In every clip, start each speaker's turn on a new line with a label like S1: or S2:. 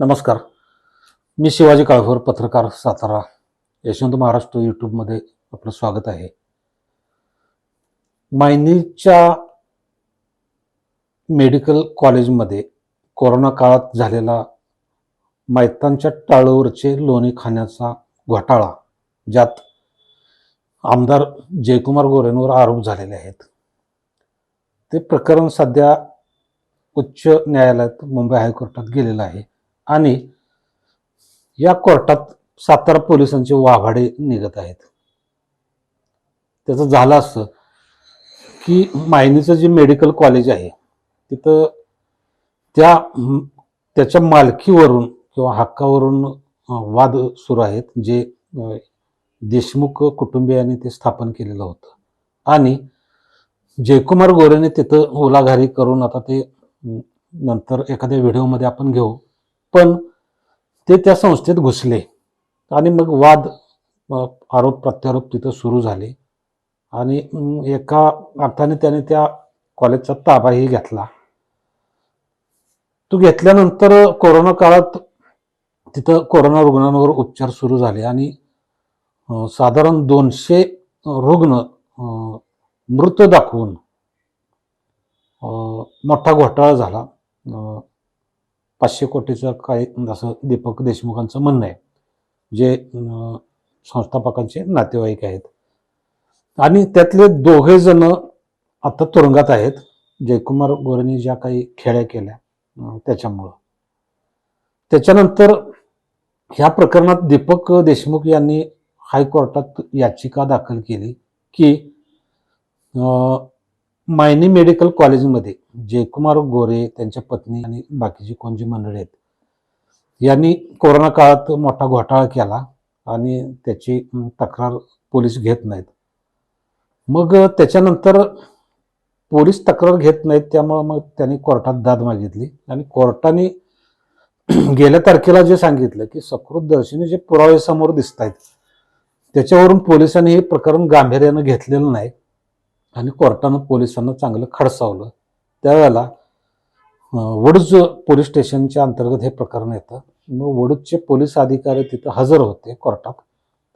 S1: नमस्कार. मी शिवाजी काळभोर, पत्रकार, सातारा. यशवंत महाराष्ट्र यूट्यूबमध्ये आपलं स्वागत आहे. मायनीच्या मेडिकल कॉलेजमध्ये कोरोना काळात झालेला मायतांच्या टाळूवरचे लोणी खाण्याचा घोटाळा, ज्यात आमदार जयकुमार गोरेंवर आरोप झालेले आहेत, ते प्रकरण सध्या उच्च न्यायालयात मुंबई हायकोर्टात गेलेलं आहे आणि या कोर्टात सातारा पोलिसांचे वाभाडे निघत आहेत. त्याचं झालं असं की मायनीचं जे मेडिकल कॉलेज आहे तिथं त्याच्या मालकीवरून किंवा हक्कावरून वाद सुरू आहेत, जे देशमुख कुटुंबियांनी ते स्थापन केलेलं होतं आणि जयकुमार गोरेने तिथं उलाघारी करून, आता ते नंतर एखाद्या व्हिडिओमध्ये आपण घेऊ, पण ते त्या संस्थेत घुसले आणि मग वाद, आरोप प्रत्यारोप तिथं सुरू झाले आणि एका अर्थाने त्याने त्या कॉलेजचा ताबाही घेतला. तो घेतल्यानंतर कोरोना काळात तिथं कोरोना रुग्णांवर उपचार सुरू झाले आणि साधारण 200 रुग्ण मृत दाखवून मोठा घोटाळा झाला. 500 कोटीचं काय असं दीपक देशमुखांचं म्हणणं आहे, जे संस्थापकांचे नातेवाईक आहेत. आणि त्यातले 2 जण आता तुरुंगात आहेत, जयकुमार गोरेंनी ज्या काही खेळ्या केल्या त्याच्यामुळं. त्याच्यानंतर ह्या प्रकरणात दीपक देशमुख यांनी हायकोर्टात याचिका दाखल केली की मायनी मेडिकल कॉलेजमध्ये जयकुमार गोरे, त्यांच्या पत्नी आणि बाकीची कोण जी मंडळी आहेत यांनी कोरोना काळात मोठा घोटाळा केला आणि त्याची तक्रार पोलीस घेत नाहीत. मग त्याच्यानंतर पोलीस तक्रार घेत नाहीत, त्यामुळे मग त्यांनी कोर्टात दाद मागितली आणि कोर्टाने गेल्या तारखेला जे सांगितलं की सकृतदर्शनी जे पुरावे समोर दिसत आहेत त्याच्यावरून पोलिसांनी हे प्रकरण गांभीर्यानं घेतलेलं नाही आणि कोर्टानं पोलिसांना चांगलं खडसावलं. त्यावेळेला वडूज पोलीस स्टेशनच्या अंतर्गत हे प्रकरण येतं. मग वडूजचे पोलीस अधिकारी तिथं हजर होते कोर्टात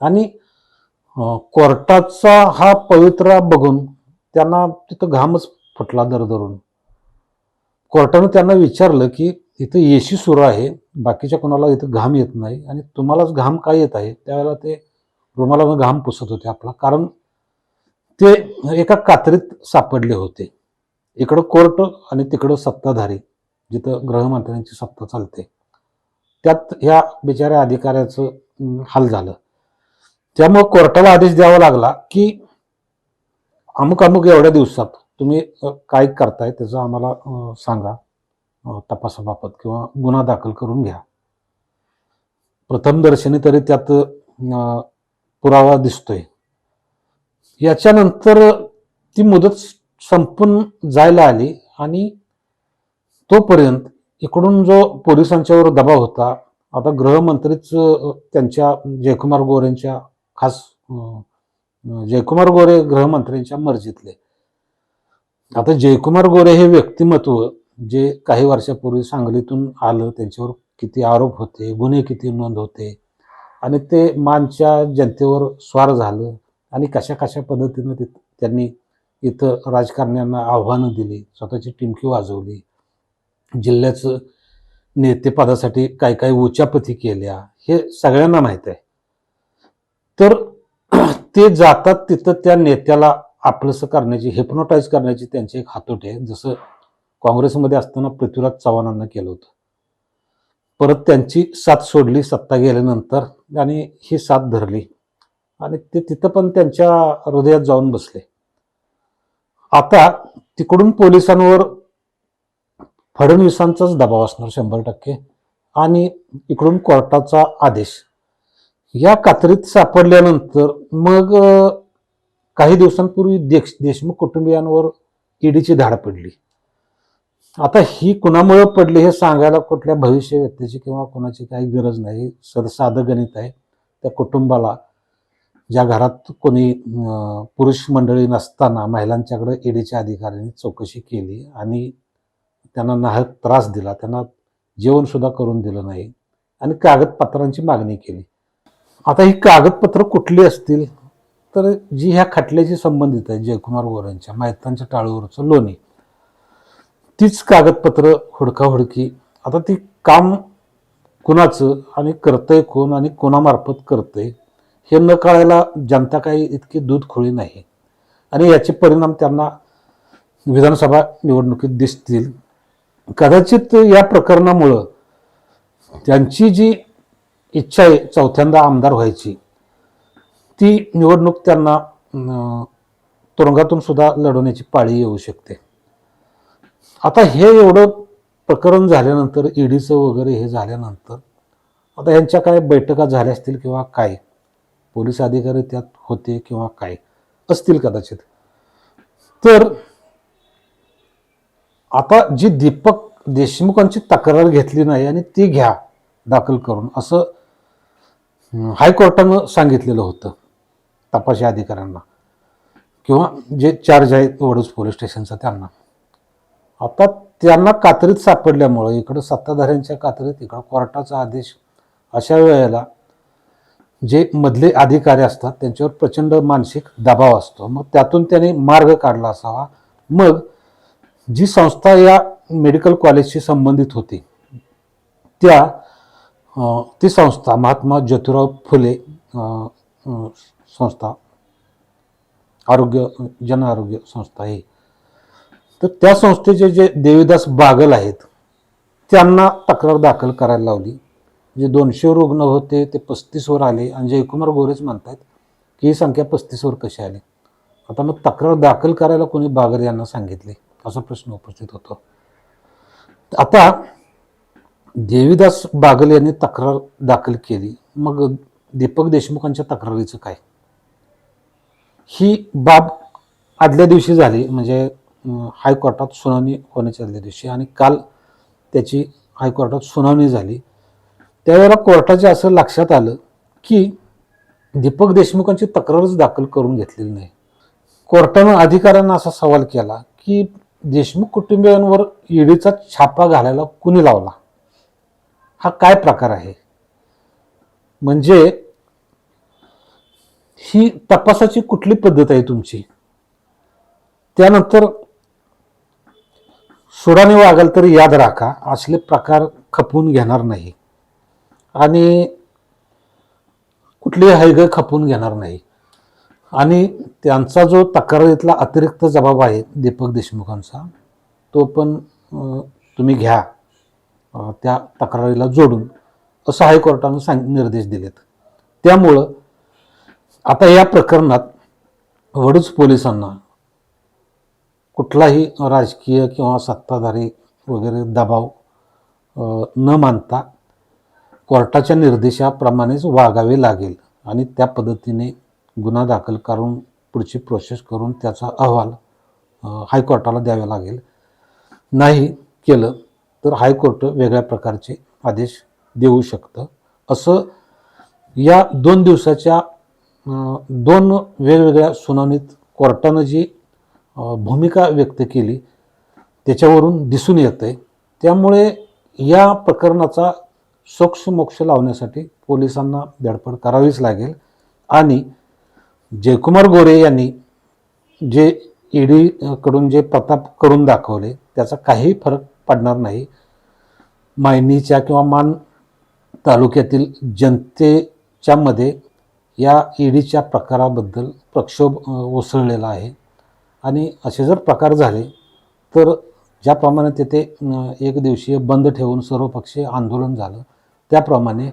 S1: आणि कोर्टाचा हा पवित्रा बघून त्यांना तिथं घामच फुटला दरदरून. कोर्टानं त्यांना विचारलं की इथं एसी सुरू आहे, बाकीच्या कोणाला इथं घाम येत नाही आणि तुम्हालाच घाम काय येत आहे? त्यावेळेला ते रुमालानं घाम पुसत होते आपला, कारण ते एका कात्रीत सापडले होते. इकडं कोर्ट आणि तिकडं सत्ताधारी, जिथं गृहमंत्र्यांची सत्ता चालते, त्यात ह्या बिचाऱ्या अधिकाऱ्याचं हाल झालं. त्यामुळे कोर्टाला आदेश द्यावा लागला की अमुक अमुक एवढ्या दिवसात तुम्ही काय करताय त्याचं आम्हाला सांगा, तपासाबाबत किंवा गुन्हा दाखल करून घ्या. प्रथमदर्शनी तरी त्यात पुरावा दिसतोय. याच्यानंतर ती मुदत संपून जायला आली आणि तोपर्यंत इकडून जो पोलिसांच्यावर दबाव होता, आता गृहमंत्रीच त्यांच्या जयकुमार गोरेंच्या खास जयकुमार गोरे गृहमंत्र्यांच्या मर्जीतले. आता जयकुमार गोरे हे व्यक्तिमत्व जे काही वर्षापूर्वी सांगलीतून आलं, त्यांच्यावर किती आरोप होते, गुन्हे किती नोंद होते आणि ते मानच्या जनतेवर स्वार झालं आणि कशा कशा पद्धतीनं त्यांनी इथं राजकारण्यांना आव्हानं दिली, स्वतःची टिमकी वाजवली, जिल्ह्याचं नेतेपदासाठी काय काय उचापती केल्या, हे सगळ्यांना माहीत आहे. तर ते जातात तिथं त्या नेत्याला आपलंसं करण्याची, हिप्नोटाईज करण्याची त्यांची एक हातोटी आहे. जसं काँग्रेसमध्ये असताना पृथ्वीराज चव्हाणांना केलं होतं. परत त्यांची साथ सोडली सत्ता गेल्यानंतर आणि ही साथ धरली आणि ते तिथं पण त्यांच्या हृदयात जाऊन बसले. आता तिकडून पोलिसांवर फडणवीसांचाच दबाव असणार 100% आणि इकडून कोर्टाचा आदेश. या कात्रीत सापडल्यानंतर मग काही दिवसांपूर्वी देशमुख कुटुंबियांवर ईडीची धाड पडली. आता ही कुणामुळे पडली हे सांगायला कुठल्या भविष्य व्यक्तीची किंवा कोणाची काही गरज नाही. साधं गणित आहे. त्या कुटुंबाला, ज्या घरात कोणी पुरुष मंडळी नसताना महिलांच्याकडे ईडीच्या अधिकाऱ्यांनी चौकशी केली आणि त्यांना नाहक त्रास दिला, त्यांना जेवण सुद्धा करून दिलं नाही आणि कागदपत्रांची मागणी केली. आता ही कागदपत्र कुठली असतील तर जी ह्या खटल्याशी संबंधित आहे, जयकुमार गोरेंच्या माहितांच्या टाळूवरचं लोणी, तीच कागदपत्र हुडकाहुडकी. आता ती काम कुणाचं आणि करतंय कोण आणि कोणामार्फत करतंय हे न कळायला जनता काही इतकी दूध खोळी नाही आणि याचे परिणाम त्यांना विधानसभा निवडणुकीत दिसतील. कदाचित या प्रकरणामुळं त्यांची जी इच्छा आहे चौथ्यांदा आमदार व्हायची, ती निवडणूक त्यांना तुरुंगातून सुद्धा लढवण्याची पाळी येऊ शकते. आता हे एवढं प्रकरण झाल्यानंतर, ईडीचं वगैरे हे झाल्यानंतर, आता यांच्या काय बैठका झाल्या असतील किंवा काय, पोलीस अधिकारी त्यात होते किंवा काय असतील कदाचित. तर आता जी दीपक देशमुखांची तक्रार घेतली नाही आणि ती घ्या दाखल करून, असं हायकोर्टानं सांगितलेलं होतं तपासी अधिकाऱ्यांना किंवा जे चार्ज आहे वडूज पोलीस स्टेशनचा त्यांना. आता त्यांना कात्रीत सापडल्यामुळं, इकडं सत्ताधाऱ्यांच्या कात्रीत, इकडं कोर्टाचा आदेश, अशा वेळेला जे मधले अधिकारी असतात त्यांच्यावर प्रचंड मानसिक दबाव असतो. मग त्यातून त्यांनी मार्ग काढला असावा. मग जी संस्था या मेडिकल कॉलेजशी संबंधित होती ती संस्था महात्मा ज्योतिराव फुले संस्था, जन आरोग्य संस्था आहे, तर त्या संस्थेचे जे देवीदास बागल आहेत त्यांना तक्रार दाखल करायला लावली. जे 200 रुग्ण होते ते 35वर आले आणि जयकुमार गोरेच म्हणतात की ही संख्या 35वर कशी आली. आता मग तक्रार दाखल करायला कोणी बागल यांना सांगितले, असा प्रश्न उपस्थित होतो. आता देवीदास बागल यांनी तक्रार दाखल केली, मग दीपक देशमुखांच्या तक्रारीचं काय? ही बाब आदल्या दिवशी झाली, म्हणजे हायकोर्टात सुनावणी होण्याच्या आदल्या दिवशी, आणि काल त्याची हायकोर्टात सुनावणी झाली. त्यावेळेला कोर्टाच्या असं लक्षात आलं की दीपक देशमुखांची तक्रारच दाखल करून घेतलेली नाही. कोर्टानं अधिकाऱ्यांना असा सवाल केला की देशमुख कुटुंबियांवर ईडीचा छापा घालायला कुणी लावला? हा काय प्रकार आहे? म्हणजे ही तपासाची कुठली पद्धत आहे तुमची? त्यानंतर सुडाने वागाल तर याद राखा, असले प्रकार खपवून घेणार नाही आणि कुठलीही हायगय खपवून घेणार नाही. आणि त्यांचा जो तक्रारीतला अतिरिक्त जबाब आहे दीपक देशमुखांचा, तो पण तुम्ही घ्या त्या तक्रारीला जोडून, असं हायकोर्टानं निर्देश दिलेत. त्यामुळं आता या प्रकरणात वडूज पोलिसांना कुठलाही राजकीय किंवा सत्ताधारी वगैरे दबाव न मानता कोर्टाच्या निर्देशाप्रमाणेच वागावे लागेल आणि त्या पद्धतीने गुन्हा दाखल करून पुढची प्रोसेस करून त्याचा अहवाल हायकोर्टाला द्यावा लागेल. नाही केलं तर हायकोर्ट वेगळ्या प्रकारचे आदेश देऊ शकतं. असं या 2 दिवसाच्या 2 वेगवेगळ्या सुनावणीत कोर्टानं जी भूमिका व्यक्त केली त्याच्यावरून दिसून येतंय. त्यामुळे या प्रकरणाचा सोक्ष लावण्यासाठी पोलिसांना धडपड करावीच लागेल आणि जयकुमार गोरे यांनी जे ईडी कडून जे प्रताप करून दाखवले त्याचा काही फरक पडणार नाही. मायनीच्या किंवा मान तालुक्यातील जनतेच्या मध्ये या ईडीच्या प्रकाराबद्दल प्रक्षोभ उसळलेला आहे आणि असे जर प्रकार झाले तर ज्याप्रमाणे तेथे एक दिवसीय बंद ठेवून सर्वपक्षीय आंदोलन झालं, त्याप्रमाणे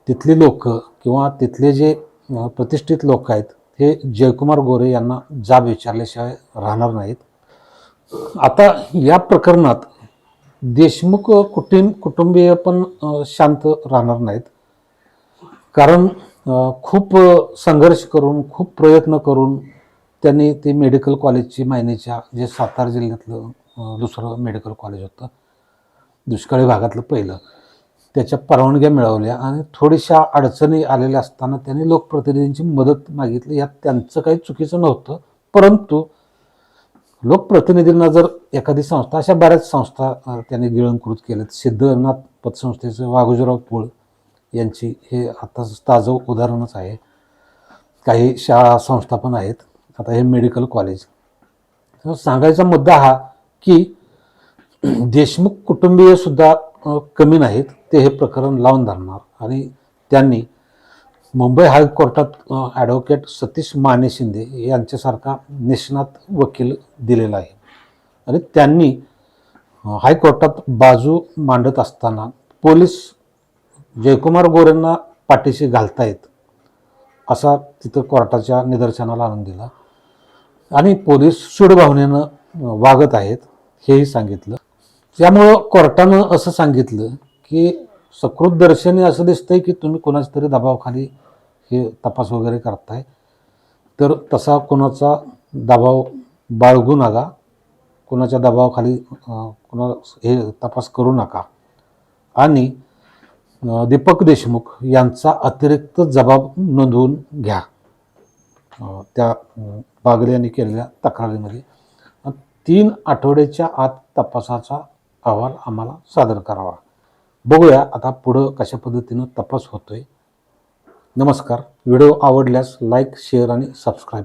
S1: तिथली लोक किंवा तिथले जे प्रतिष्ठित लोक आहेत हे जयकुमार गोरे यांना जाब विचारल्याशिवाय राहणार नाहीत. आता या प्रकरणात देशमुख कुटुंबीय पण शांत राहणार नाहीत, कारण खूप संघर्ष करून, खूप प्रयत्न करून त्यांनी ते मेडिकल कॉलेजची, मायनीच्या, जे सातारा जिल्ह्यातलं दुसरं मेडिकल कॉलेज होतं, दुष्काळी भागातलं पहिलं, त्याच्या परवानग्या मिळवल्या आणि थोड्याशा अडचणी आलेल्या असताना त्यांनी लोकप्रतिनिधींची मदत मागितली. यात त्यांचं काही चुकीचं नव्हतं, परंतु लोकप्रतिनिधींना जर एखादी संस्था, अशा बऱ्याच संस्था त्यांनी गिळंकृत केल्यात. सिद्धनाथ पतसंस्थेचं वाघोजीराव पोळ यांची हे आता ताजं उदाहरणच आहे. काही शाळा संस्था पण आहेत. आता हे मेडिकल कॉलेज. सांगायचा मुद्दा हा की देशमुख कुटुंबीय सुद्धा कमी नाहीत. ते हे प्रकरण लावून धरणार आणि त्यांनी मुंबई हायकोर्टात ॲडव्होकेट सतीश माने शिंदे यांच्यासारखा निष्णात वकील दिलेला आहे आणि त्यांनी हायकोर्टात बाजू मांडत असताना पोलीस जयकुमार गोरेंना पाठीशी घालतायत असा तिथं कोर्टाच्या निदर्शनाला आणून दिला आणि पोलीस सूडभावनेनं वागत आहेत हेही सांगितलं. त्यामुळं कोर्टानं असं सांगितलं की सकृत दर्शनी असं दिसतंय की तुम्ही कोणाच्या तरी दबावाखाली हे तपास वगैरे करताय, तर तसा कोणाचा दबाव बाळगू नका, कोणाच्या दबावाखाली कोणा हे तपास करू नका आणि दीपक देशमुख यांचा अतिरिक्त जबाब नोंदवून घ्या. त्या बागले यांनी केलेल्या तक्रारीमध्ये 3 आठवड्याच्या आत तपासाचा अहवाल आम्हाला सादर करावा. बघूया आता पुढं कशा पद्धतीनं तपास होतोय. नमस्कार. व्हिडिओ आवडल्यास लाईक, शेअर आणि सबस्क्राईब